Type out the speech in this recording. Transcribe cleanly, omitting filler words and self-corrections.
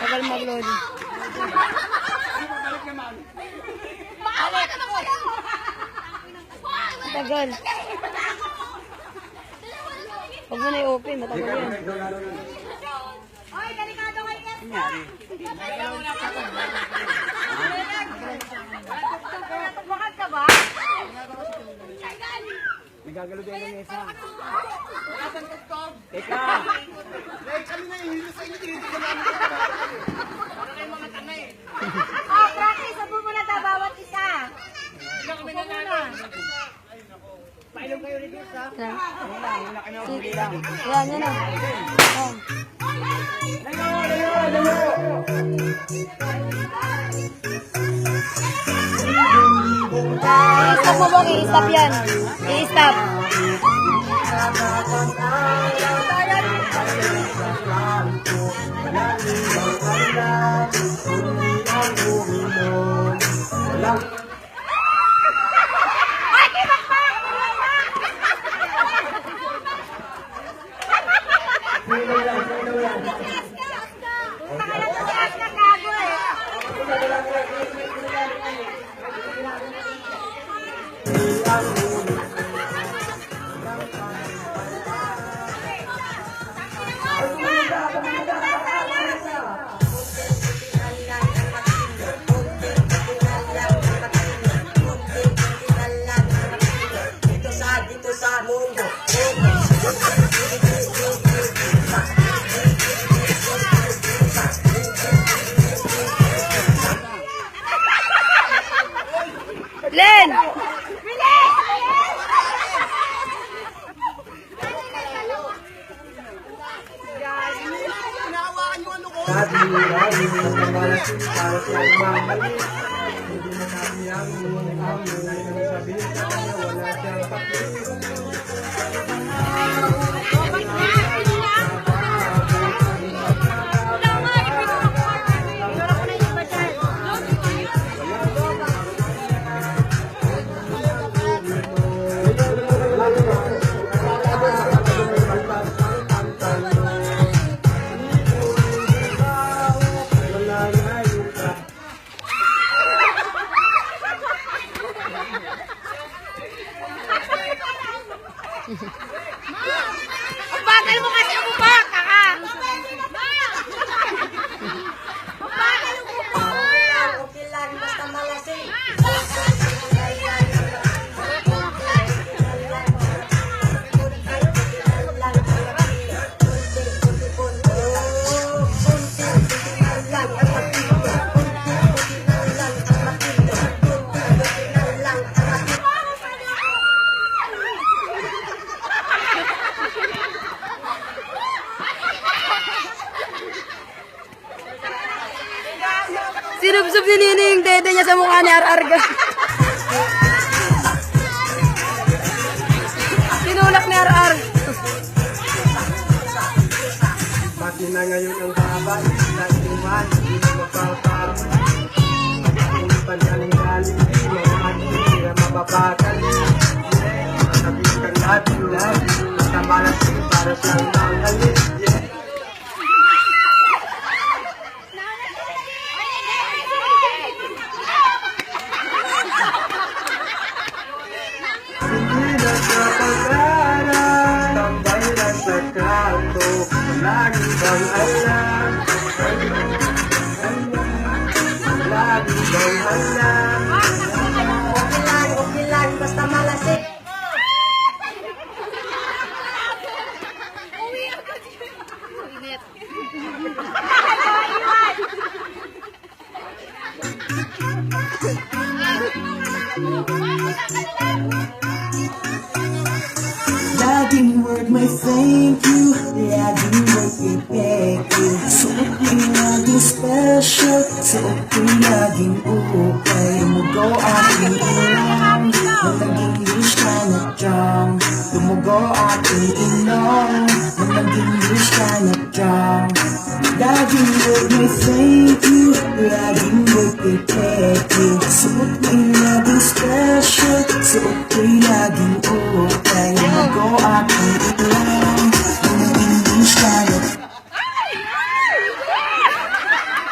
Tagal mag-load. Tagal. Huwag mo na i-open, matagal yan. Oy, delikado kayo yan. Tumakan ka ba? Nagagalo din yung isa. Teka! Kami na yung hilo sa inyo, tinitignan namin ito. Para kayo mga tanay. Oh, practice. Sabi mo na daw bawat isa. Kami na namin. Painom kayo rin sa. Wala kayo huli lang. Yan, yan na. Yan. I-stop mo bang i-stop yan. I-stop. Dito sa mundo. Len! Sabi, nagmamalasin para sa mamali. Hindi na namin ang ang sabi sa kanya, wala siyang papel. Ang bagal mo kasi umubak, kaka! Ang bagal umubak! Okay lang, basta malasing. Sinubsob ni Nini yung dede niya sa mukha ni Ararga. Sinulak ni Arar. Pati na ngayon ang babay, dahil iman, hindi na mapapag. Ang pansaling galing, mga hindi na mababagal. Sabi kang love you, basta malasing para sa nangalit. Hindi na sa pag-aaral, tambay lang sa kanto, lagi bang alam? Lagi bang alam? Okay lang, basta malasing. Laging word may thank you, laging word may thank you. Suot yung laging special, suot yung laging ukay. Tumugo aking ilang, nang naging wish ka na strong. Tumugo aking ilong, nang naging wish ka na strong. Laging word may thank you, laging word may thank you. Suot yung laging special, suot yung laging ukay. Tumugo aking ilang.